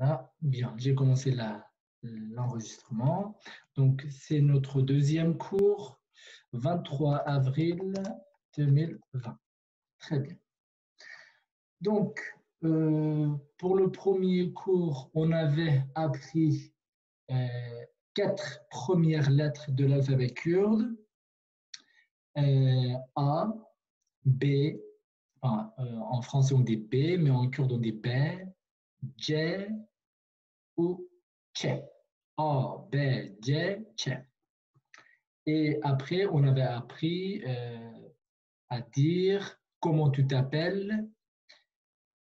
Voilà, bien, j'ai commencé l'enregistrement. Donc, c'est notre deuxième cours, 23 avril 2020. Très bien. Donc, pour le premier cours, on avait appris 4 premières lettres de l'alphabet kurde. A, B, en français on dit B, mais en kurde on dit B, J ou Tche. A, B, J, Tche. Et après, on avait appris à dire comment tu t'appelles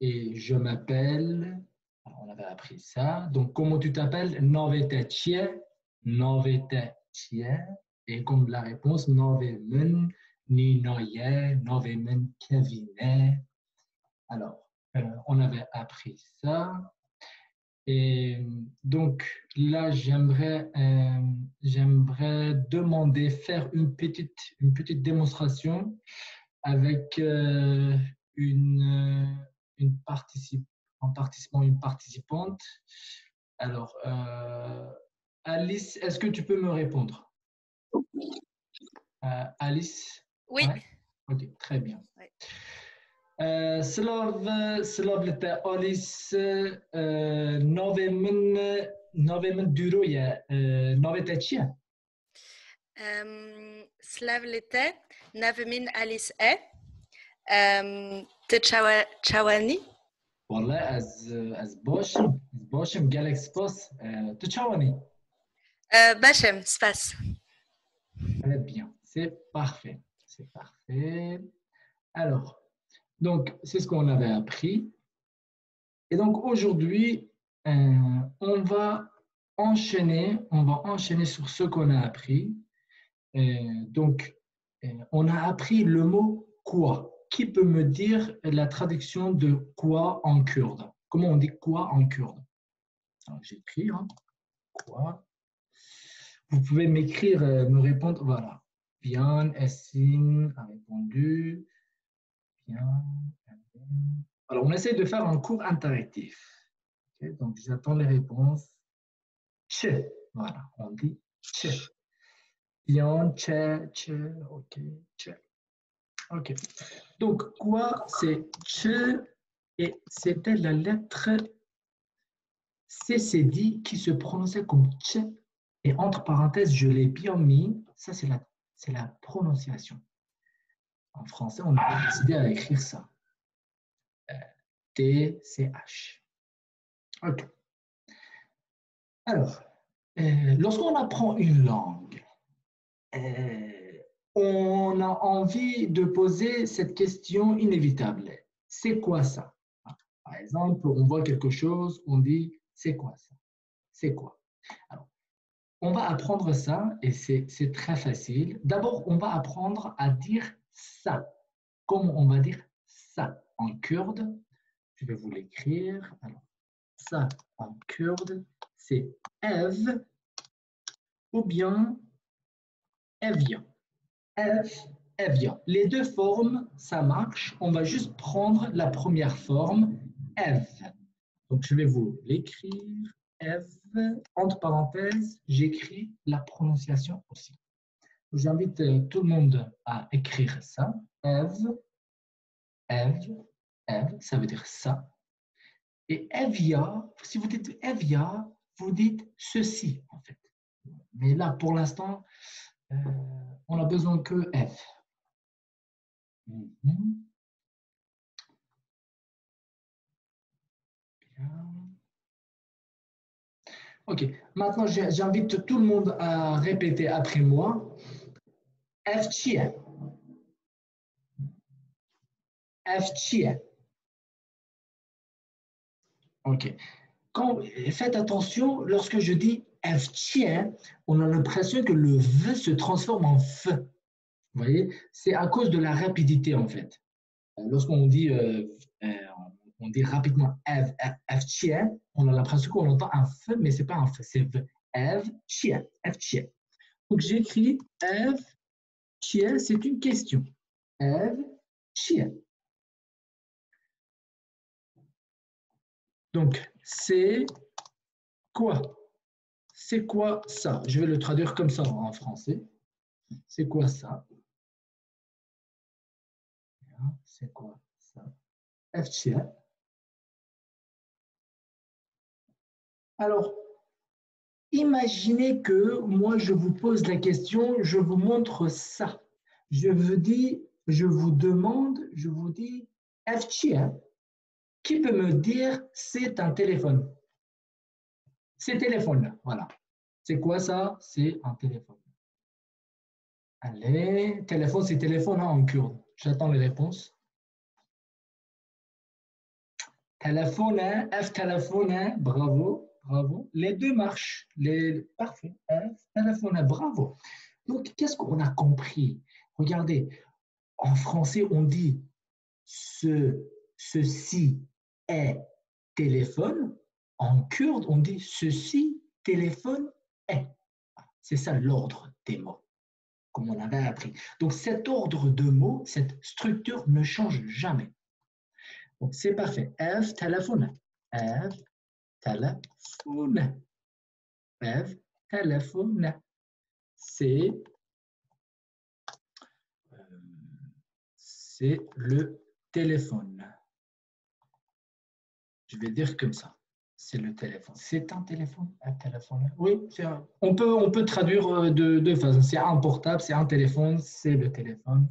et je m'appelle. On avait appris ça. Donc, comment tu t'appelles? Novete Tche, Novete Tche. Et comme la réponse, Novemen, Ni Noye, Novemen Kevine. Alors, on avait appris ça. Et donc là, j'aimerais demander, faire une petite démonstration avec une participant, une participante. Alors, Alice, est-ce que tu peux me répondre? Alice? Oui. Ouais? Ok, très bien. Oui. Slavlete Alice Novemen Duroye Novetechia. Slavlete, Navemin Alice E. Tchawani. والله از باشم گلک سپاس تو چاوانی. Bachem, Spas. Très bien, c'est parfait. C'est parfait. Alors, donc, c'est ce qu'on avait appris. Et donc, aujourd'hui, on va enchaîner sur ce qu'on a appris. Donc, on a appris le mot quoi. Qui peut me dire la traduction de quoi en kurde? Comment on dit quoi en kurde? J'écris quoi. Vous pouvez m'écrire, me répondre. Voilà. Bien, Essine a répondu. Bien. Alors, on essaie de faire un cours interactif. Okay, donc, j'attends les réponses. Tche. Voilà, on dit tche. Bien, tche, tche. Ok, tche. Ok. Donc, quoi, c'est tche et c'était la lettre CCD qui se prononçait comme tche. Et entre parenthèses, je l'ai bien mis. Ça, c'est la prononciation. En français, on a décidé à écrire ça. T-C-H. Ok. Alors, lorsqu'on apprend une langue, on a envie de poser cette question inévitable. C'est quoi ça? Par exemple, on voit quelque chose, on dit c'est quoi ça? C'est quoi? Alors, on va apprendre ça et c'est très facile. D'abord, on va apprendre à dire ça. Comment on va dire ça en kurde? Je vais vous l'écrire. Alors, ça en kurde, c'est ev ou bien evia. Ev, evia. Les deux formes, ça marche. On va juste prendre la première forme, ev. Donc, je vais vous l'écrire. Ev, entre parenthèses, j'écris la prononciation aussi. J'invite tout le monde à écrire ça. Ev, ev, ev, ça veut dire ça. Et evia, si vous dites evia, vous dites ceci, en fait. Mais là, pour l'instant, on n'a besoin que F. Ok, maintenant j'invite tout le monde à répéter après moi. F-chien. F-chien. Ok. Faites attention, lorsque je dis F-chien, on a l'impression que le V se transforme en F. Vous voyez, c'est à cause de la rapidité en fait. Lorsqu'on dit, on dit rapidement F-chien, on a l'impression qu'on entend un F, mais ce n'est pas un F, c'est F-chien. F-chien. Donc j'écris F-chien, c'est une question. F-chien. Donc, c'est quoi? C'est quoi ça? Je vais le traduire comme ça en français. C'est quoi ça? C'est quoi ça? FTL. Alors, imaginez que moi, je vous pose la question, je vous montre ça. Je vous dis, je vous demande, je vous dis, FTL. Qui peut me dire c'est un téléphone? C'est téléphone, voilà. C'est quoi ça? C'est un téléphone. Allez, téléphone, c'est téléphone hein, en kurde. J'attends les réponses. Téléphone, hein, F téléphone, hein, bravo, bravo. Les deux marchent. Parfait. F téléphone, hein, bravo. Donc, qu'est-ce qu'on a compris? Regardez, en français, on dit ceci est téléphone. En kurde, on dit ceci, téléphone est. C'est ça l'ordre des mots, comme on avait appris. Donc, cet ordre de mots, cette structure ne change jamais. Donc, c'est parfait. F téléphone. F téléphone. F téléphone. C'est le téléphone. Je vais dire comme ça. C'est le téléphone. C'est un téléphone. Un téléphone. Oui, on peut traduire de deux façons. C'est un portable, c'est un téléphone, c'est le téléphone.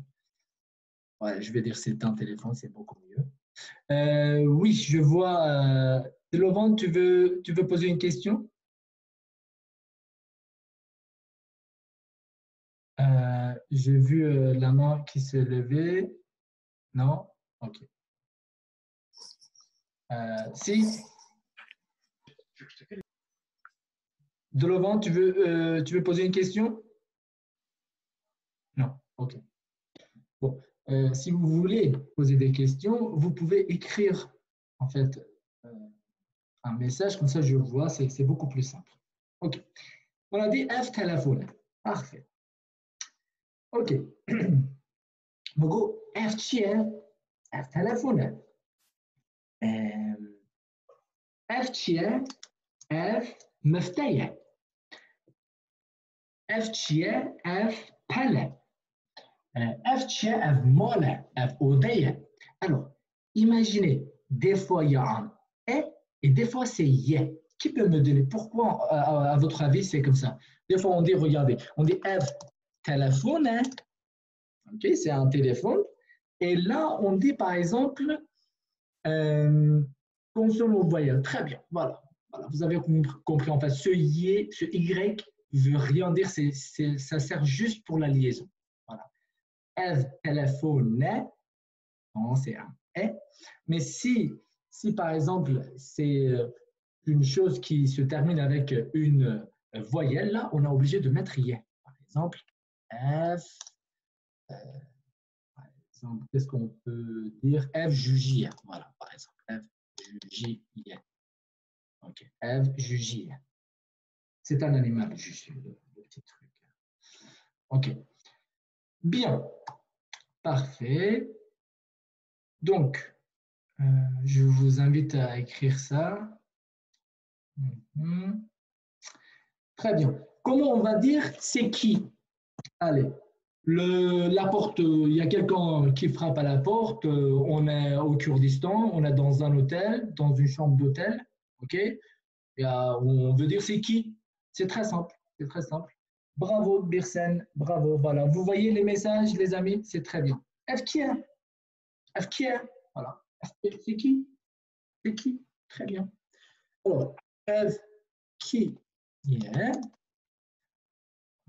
Ouais, je vais dire c'est un téléphone, c'est beaucoup mieux. Oui, je vois. Delovan, tu veux poser une question? J'ai vu la main qui s'est levée. Non? Ok. Si? Delovan, tu veux poser une question? Non. Ok. Bon. Si vous voulez poser des questions, vous pouvez écrire en fait un message, comme ça je vois, c'est beaucoup plus simple. Ok. On a dit F téléphone. Parfait. Ok. Mogo F tien, F téléphone. F tien, F مفتاح. F tien, F palais. F tien, F mola, F odaya. Alors, imaginez, des fois il y a un et des fois c'est ye. Qui peut me donner pourquoi, à votre avis, c'est comme ça? Des fois on dit, regardez, on dit F téléphone, hein? Okay, c'est un téléphone. Et là, on dit par exemple consonne au voyelle. Très bien, voilà. Voilà. Vous avez compris. En fait, ce Y veut rien dire, ça sert juste pour la liaison. Voilà. F téléphone, non, c'est un et. Mais si par exemple, c'est une chose qui se termine avec une voyelle, là, on est obligé de mettre Y. Par exemple, F. Qu'est-ce qu'on peut dire? F jugia. Voilà, par exemple. F jugia. Ok. F jugia. C'est un animal, juste le petit truc. Ok. Bien. Parfait. Donc, je vous invite à écrire ça. Très bien. Comment on va dire c'est qui? Allez, la porte, il y a quelqu'un qui frappe à la porte, on est au Kurdistan, on est dans un hôtel, dans une chambre d'hôtel, ok? On veut dire c'est qui? C'est très simple, c'est très simple. Bravo Birsen, bravo, voilà. Vous voyez les messages, les amis, c'est très bien. F qui est? F qui est? Voilà. C'est qui? C'est qui? Très bien. Alors, F qui est?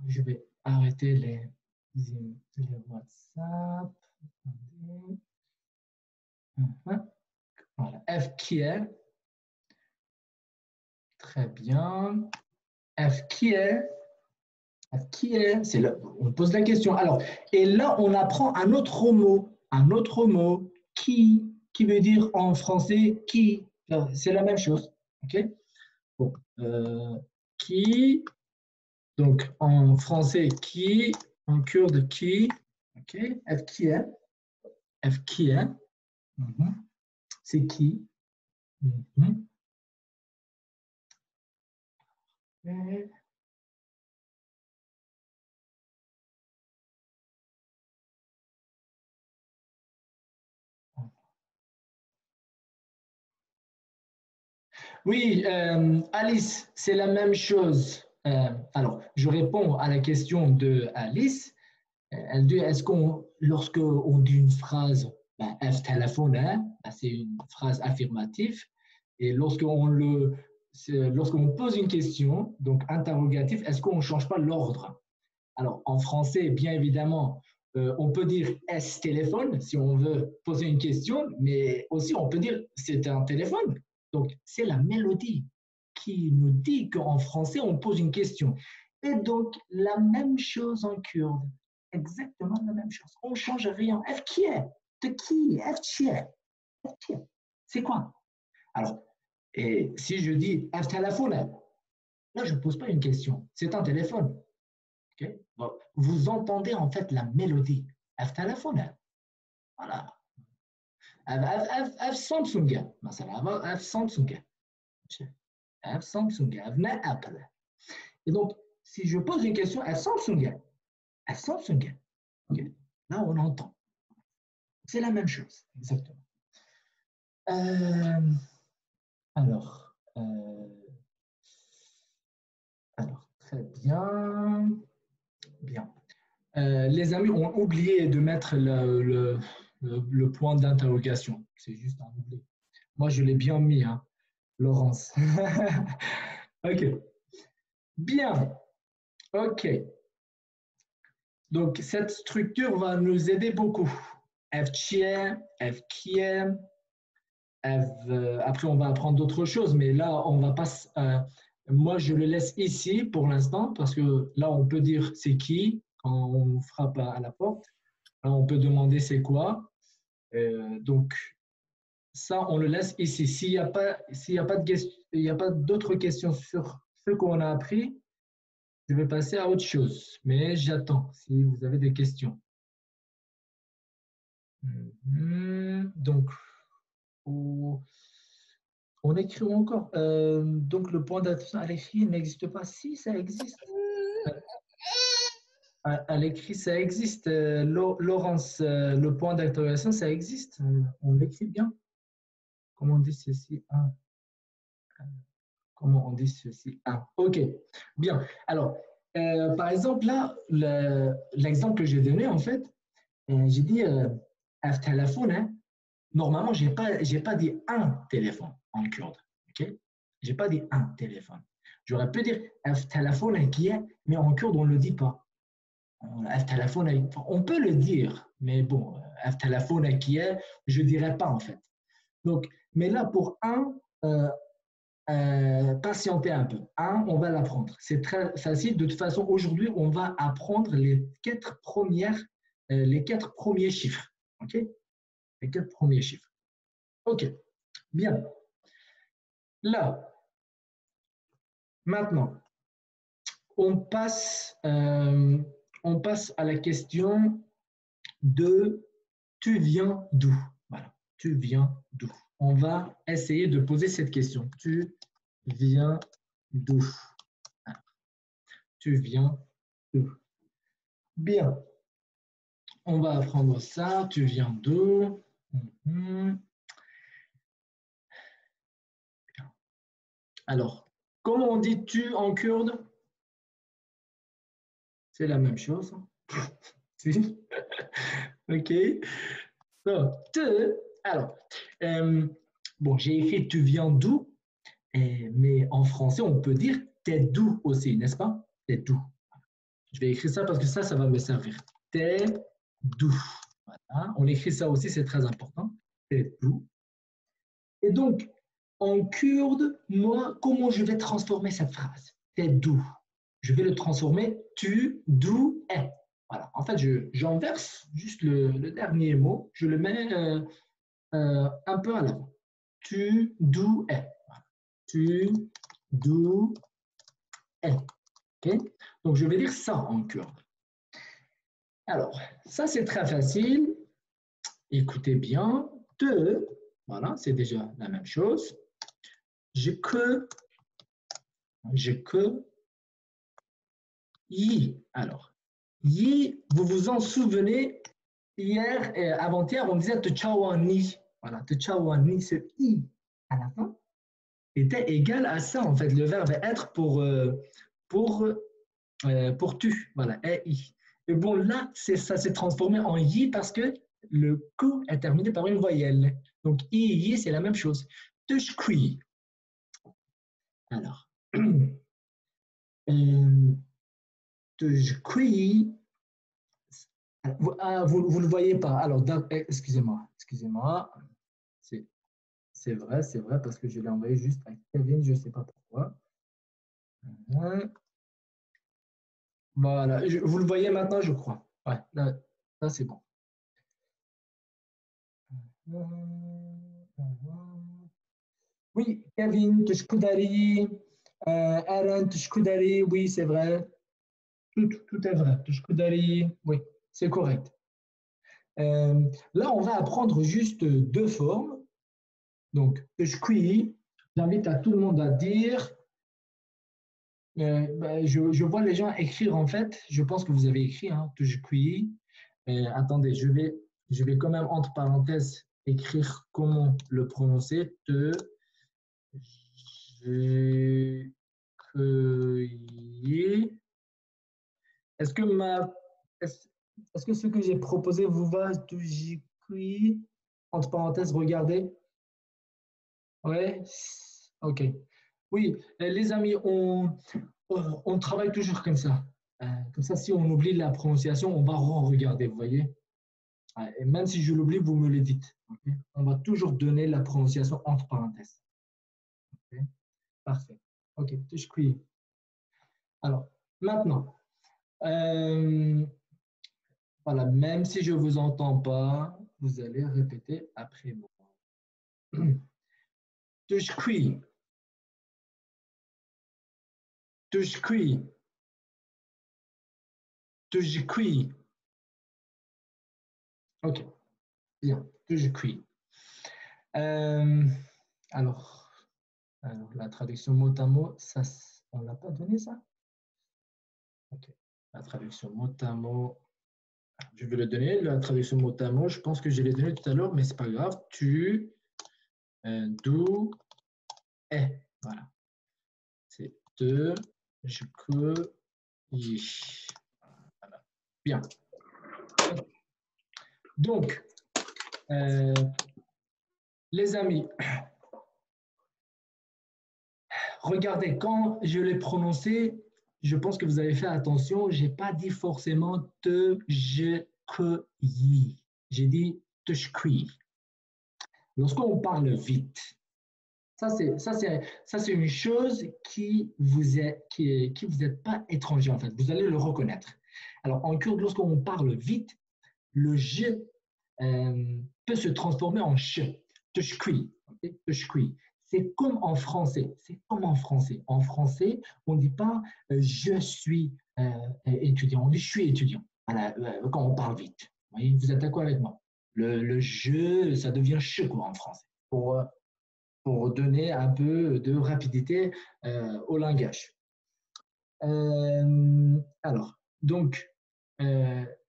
Je vais arrêter les WhatsApp. Voilà. F qui est? Très bien. F qui est? F qui est? C'est là, on pose la question. Alors, et là, on apprend un autre mot, qui veut dire en français qui. C'est la même chose. Ok? Bon, qui. Donc, en français, qui. En kurde, qui. Ok? F qui est? F qui est? C'est qui? Oui, Alice, c'est la même chose. Alors, je réponds à la question de Alice. Elle dit, est-ce qu'on, lorsque on dit une phrase, ben, F téléphone, hein, ben, c'est une phrase affirmative. Et lorsqu'on pose une question, donc interrogatif, est-ce qu'on ne change pas l'ordre? Alors, en français, bien évidemment, on peut dire est-ce téléphone si on veut poser une question, mais aussi on peut dire c'est un téléphone. Donc, c'est la mélodie qui nous dit qu'en français, on pose une question. Et donc, la même chose en kurde. Exactement la même chose. On ne change rien. F qui est? De qui? F qui est? F qui est? C'est quoi? Alors, et si je dis F téléphone, là, je ne pose pas une question. C'est un téléphone. Okay? Bon, vous entendez en fait la mélodie. F téléphone. Voilà. F Samsung. F Samsung. F Samsung. F Apple. Et donc, si je pose une question, F Samsung. F Samsung. Okay? Là, on entend. C'est la même chose, exactement. Alors, très bien. Bien. Les amis ont oublié de mettre le point d'interrogation. C'est juste un oubli. Moi, je l'ai bien mis, hein, Laurence. OK. Bien. OK. Donc, cette structure va nous aider beaucoup. F chien, F qui est, après, on va apprendre d'autres choses, mais là, on va pas. Moi, je le laisse ici pour l'instant parce que là, on peut dire c'est qui quand on frappe à la porte. Là, on peut demander c'est quoi. Donc, ça, on le laisse ici. S'il n'y a pas, il y a pas d'autres questions sur ce qu'on a appris, je vais passer à autre chose. Mais j'attends si vous avez des questions. Donc, on écrit encore. Donc, le point d'attention à l'écrit n'existe pas. Si, ça existe. À l'écrit, ça existe. Laurence, le point d'interrogation, ça existe. On l'écrit bien. Comment on dit ceci? Comment on dit ceci? OK. Bien. Alors, par exemple, là, l'exemple que j'ai donné, en fait, j'ai dit un téléphone. Hein. Normalement, je n'ai pas dit un téléphone en kurde. OK? Je n'ai pas dit un téléphone. J'aurais pu dire un téléphone qui est, mais en kurde, on ne le dit pas. On peut le dire, mais bon, un téléphone qui est, je ne dirais pas en fait. Donc, mais là, pour patienter un peu. On va l'apprendre. C'est très facile. De toute façon, aujourd'hui, on va apprendre les quatre premiers chiffres. OK? Les 4 premiers chiffres. OK. Bien. Là, maintenant, on passe à la question de tu viens d'où? Voilà. Tu viens d'où? On va essayer de poser cette question. Tu viens d'où? Tu viens d'où? Bien. On va apprendre ça. Tu viens d'où? Alors, comment on dit tu en kurde? C'est la même chose. OK. Donc, te. Alors, bon, j'ai écrit tu viens d'où, mais en français, on peut dire t'es d'où aussi, n'est-ce pas? T'es d'où. Je vais écrire ça parce que ça va me servir. T'es d'où. Voilà. On écrit ça aussi, c'est très important. T'es d'où. Et donc, en kurde, moi, comment je vais transformer cette phrase? T'es d'où? Je vais le transformer tu, d'où, est. Voilà. En fait, j'inverse juste le dernier mot, je le mets un peu à l'avant. Tu, d'où, est. Voilà. Tu, d'où, est. Okay? Donc, je vais dire ça en kurde. Alors, ça, c'est très facile. Écoutez bien. Te, voilà, c'est déjà la même chose. J'ai que Je que yi. Alors, yi, vous vous en souvenez, hier et avant-hier, on disait te chawani. Voilà, te chawani, ce i à la fin était égal à ça, en fait, le verbe être pour tu. Voilà, et i. Et bon, là, ça s'est transformé en yi parce que le ku est terminé par une voyelle. Donc, i et yi, c'est la même chose. Tushkui. Alors, tushkui. Vous ne le voyez pas. Alors, excusez-moi, c'est vrai, parce que je l'ai envoyé juste à Kevin, je ne sais pas pourquoi. Voilà, vous le voyez maintenant, je crois. Ouais, là c'est bon. Oui, Kevin, Tushkudari, Aaron, Tushkudari, oui, c'est vrai. Tout est vrai. Tushkudari, oui, c'est correct. Là, on va apprendre juste deux formes. Donc, Tushkui, j'invite à tout le monde à dire. Je vois les gens écrire en fait. Je pense que vous avez écrit, hein, Tushkui. Attendez, je vais quand même entre parenthèses écrire comment le prononcer. Tushkui. Est-ce que est-ce que ce que j'ai proposé vous va? Tushkui. Entre parenthèses, regardez. Ouais. Ok. Oui, les amis, on travaille toujours comme ça. Comme ça, si on oublie la prononciation, on va regarder, vous voyez. Et même si je l'oublie, vous me le dites. Okay. On va toujours donner la prononciation entre parenthèses. Okay. Parfait. Ok, tushkui. Alors, maintenant, voilà, même si je ne vous entends pas, vous allez répéter après moi. Tushkui. Tushkui. Tushkui. Ok, bien. Tushkui. Alors, la traduction mot à mot, ça, on ne l'a pas donné ça? Ok. La traduction mot à mot, je vais le donner. La traduction mot à mot, je pense que je l'ai donné tout à l'heure, mais ce n'est pas grave. Tu, d'où, est. Voilà. C'est te, je, que, y. Voilà. Bien. Donc, les amis, regardez, quand je l'ai prononcé, je pense que vous avez fait attention, je n'ai pas dit forcément te, je, que, y. J'ai dit te, shkui. Lorsqu'on parle vite, ça c'est une chose qui vous est pas étranger en fait. Vous allez le reconnaître. Alors en kurde, lorsqu'on parle vite, le je peut se transformer en ch. Te, shkui. Okay? Te, shkui. C'est comme en français. C'est comme en français. En français, on ne dit pas je suis étudiant, on dit je suis étudiant. Voilà, quand on parle vite. Vous êtes d'accord avec moi? Le je, ça devient che quoi en français. Pour donner un peu de rapidité au langage. Alors, donc,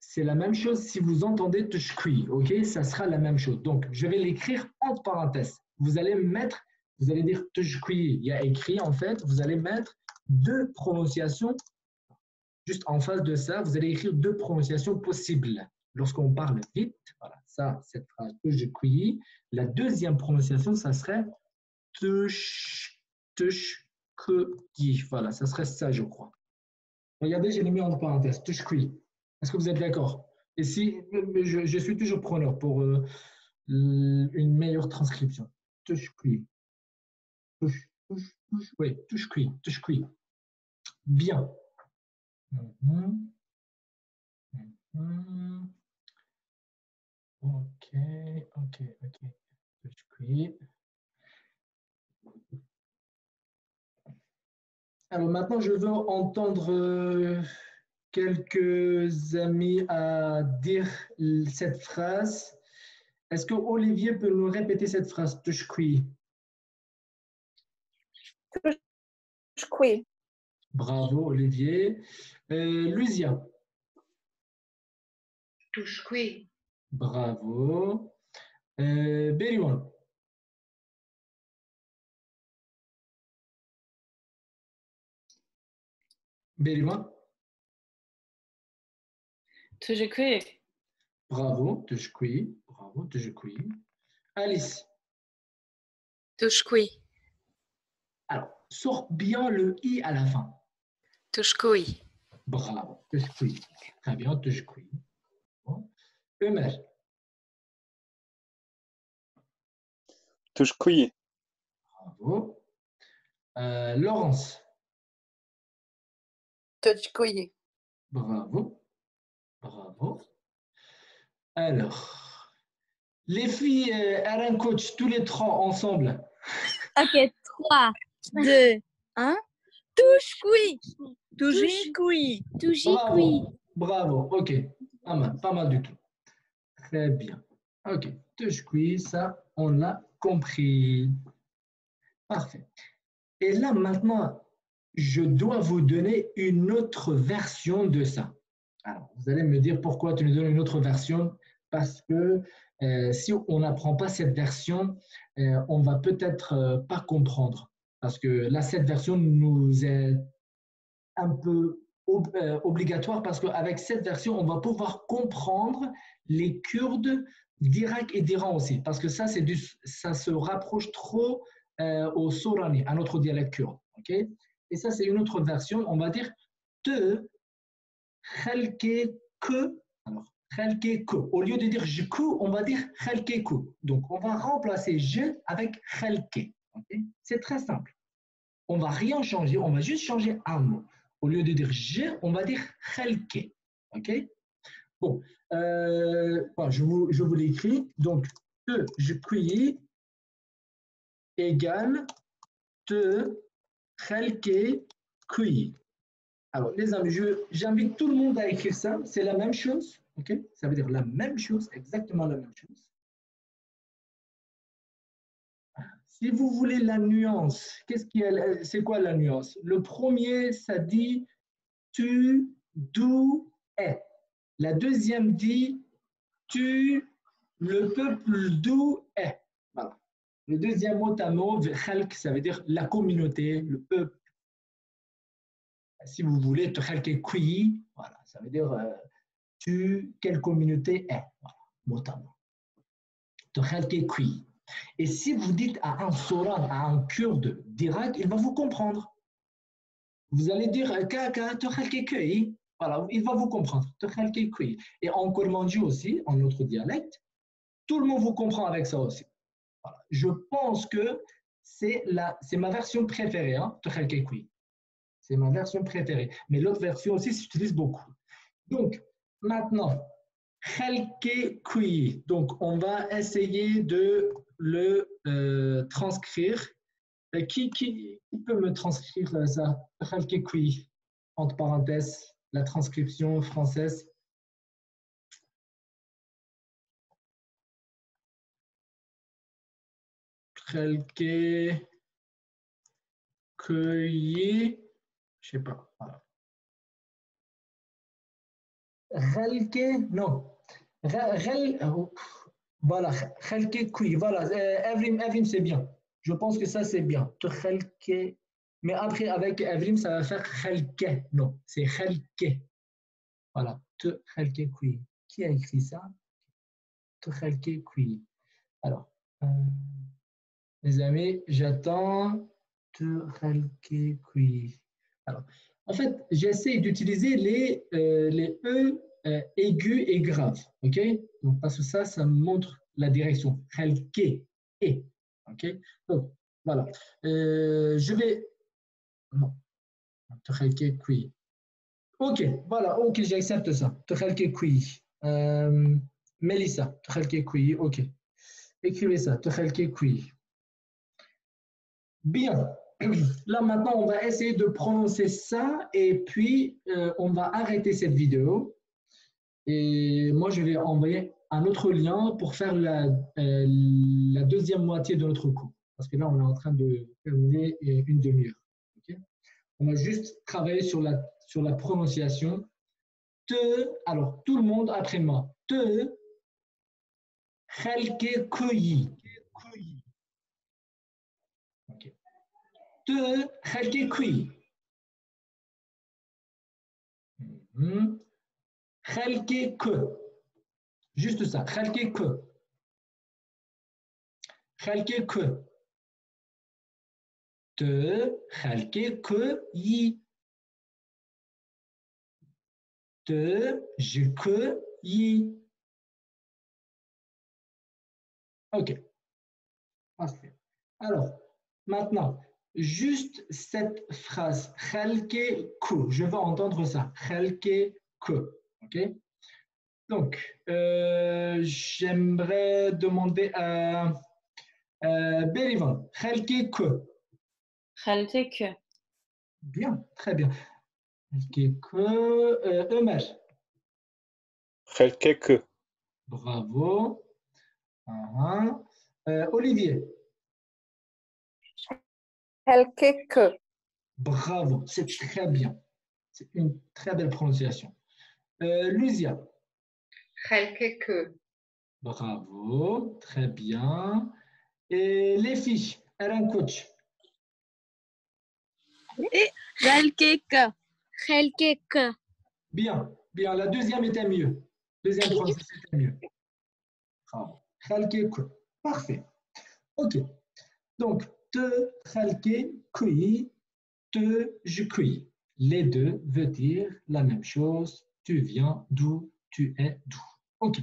c'est la même chose si vous entendez tushkui, ok? Ça sera la même chose. Donc, je vais l'écrire entre parenthèses. Vous allez dire tushkui, il y a écrit en fait, vous allez mettre deux prononciations. Juste en face de ça, vous allez écrire deux prononciations possibles. Lorsqu'on parle vite, voilà, ça, cette phrase tushkui. La deuxième prononciation, ça serait tush, voilà, ça serait ça, je crois. Regardez, j'ai mis entre parenthèses, tushkui. Est-ce que vous êtes d'accord? Et si, je suis toujours preneur pour une meilleure transcription. Tushkui. Oui, tushkui. Bien. Ok. Tushkui. Alors maintenant, je veux entendre quelques amis à dire cette phrase. Est-ce que Olivier peut nous répéter cette phrase? Tushkui. تشكوي. Bravo, Olivier. Lucia. تشكوي. Bravo. Beriwan. Beriwan. تشكوي. Bravo, Tejkoui. Bravo, Tejkoui. Alice. تشكوي. Alors, sors bien le i à la fin. تشكوي. Bravo, Tejkoui. Très bien, Tejkoui. Bon. Ömer. تشكوي. Bravo. Laurence. تشكوي. Bravo. Bravo. Alors, les filles, Alain Coach, tous les trois ensemble. Ok, 3, 2, 1. Touche-couille. Touche-couille. Touche-couille. Bravo, ok. Pas mal du tout. Très bien. Ok, Tejkoui, ça, on l'a compris. Parfait. Et là, maintenant, je dois vous donner une autre version de ça. Alors, vous allez me dire pourquoi tu nous donnes une autre version. Parce que si on n'apprend pas cette version, on ne va peut-être pas comprendre. Parce que là, cette version nous est un peu obligatoire parce qu'avec cette version, on va pouvoir comprendre les Kurdes d'Irak et d'Iran aussi. Parce que ça, ça se rapproche trop au Sorani, à notre dialecte kurde. Okay? Et ça, c'est une autre version. On va dire te, khalke, que. Alors, khalke, que. Au lieu de dire je que, on va dire khalke, que. Donc, on va remplacer je avec khalke. Okay? C'est très simple. On ne va rien changer, on va juste changer un mot. Au lieu de dire je, on va dire khalke. OK? Bon, je vous l'écris. Donc, te, je cueillis égale te, khalke, cueilli. Alors, les amis, j'invite tout le monde à écrire ça. C'est la même chose. OK? Ça veut dire la même chose, exactement la même chose. Si vous voulez la nuance, c'est quoi la nuance? Le premier, ça dit tu, d'où est. La deuxième dit tu, le peuple d'où est. Voilà. Le deuxième mot à mot, khalq, ça veut dire la communauté, le peuple. Si vous voulez, te khalq qui, voilà, ça veut dire tu, quelle communauté est. Voilà, mot à mot. Te khalq qui. Et si vous dites à un Soran, à un Kurde d'Irak, il va vous comprendre. Vous allez dire Kaka, voilà, il va vous comprendre. Et en kurmanji aussi, en notre dialecte, tout le monde vous comprend avec ça aussi. Voilà. Je pense que c'est ma version préférée. Hein, c'est ma version préférée. Mais l'autre version aussi s'utilise beaucoup. Donc, maintenant, donc, on va essayer de le transcrire. Qui peut me transcrire ça? Entre parenthèses, la transcription française. Cueilli, je sais pas. Voilà. Non. Voilà. Voilà. Evrim, c'est bien. Je pense que ça, c'est bien. Mais après, avec Evrim, ça va faire khalke. Non, c'est khalke. Voilà. Qui a écrit ça? Alors, les amis, j'attends. Alors, en fait, j'essaie d'utiliser les E aigus et graves. OK? Donc, parce que ça me montre la direction. Khalke. Et. OK? Donc, voilà. Je vais. Non. OK, voilà. OK, j'accepte ça. Mélissa. OK. Écrivez ça. Bien. Là, maintenant, on va essayer de prononcer ça et puis on va arrêter cette vidéo. Et moi, je vais envoyer un autre lien pour faire la deuxième moitié de notre cours. Parce que là, on est en train de terminer une demi-heure. Okay? On va juste travailler sur la prononciation. Te, alors tout le monde après moi. Te, خلق كوي. Ok. Te, خلق كوي. خلق que. Juste ça. خلق que. خلق que. Te, خلق كوي. Te, je que, yi. Ok, parfait. Alors, maintenant, juste cette phrase, خلق que, je vais entendre ça, خلق que, ok? Donc, j'aimerais demander à Berivan, خلق que. خالتك. Bien, très bien. خلق que, Ömer, خلقك. bravo. Olivier, خالتك. bravo, c'est très bien. C'est une très belle prononciation. Lucia, خلقك. bravo, très bien. Et les filles, Aaron coach, خلقك خلقك bien, bien. La deuxième était mieux. Deuxième prononciation était mieux. Bravo. خلقك. Parfait. Ok. Donc, te, خلقك, cueilli, te, je cueillis. Les deux veulent dire la même chose. Tu viens d'où, tu es d'où. Ok.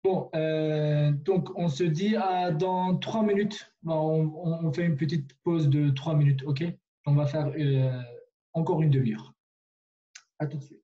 Bon, donc on se dit dans 3 minutes. Bon, on fait une petite pause de 3 minutes, ok? On va faire encore une demi-heure. À tout de suite.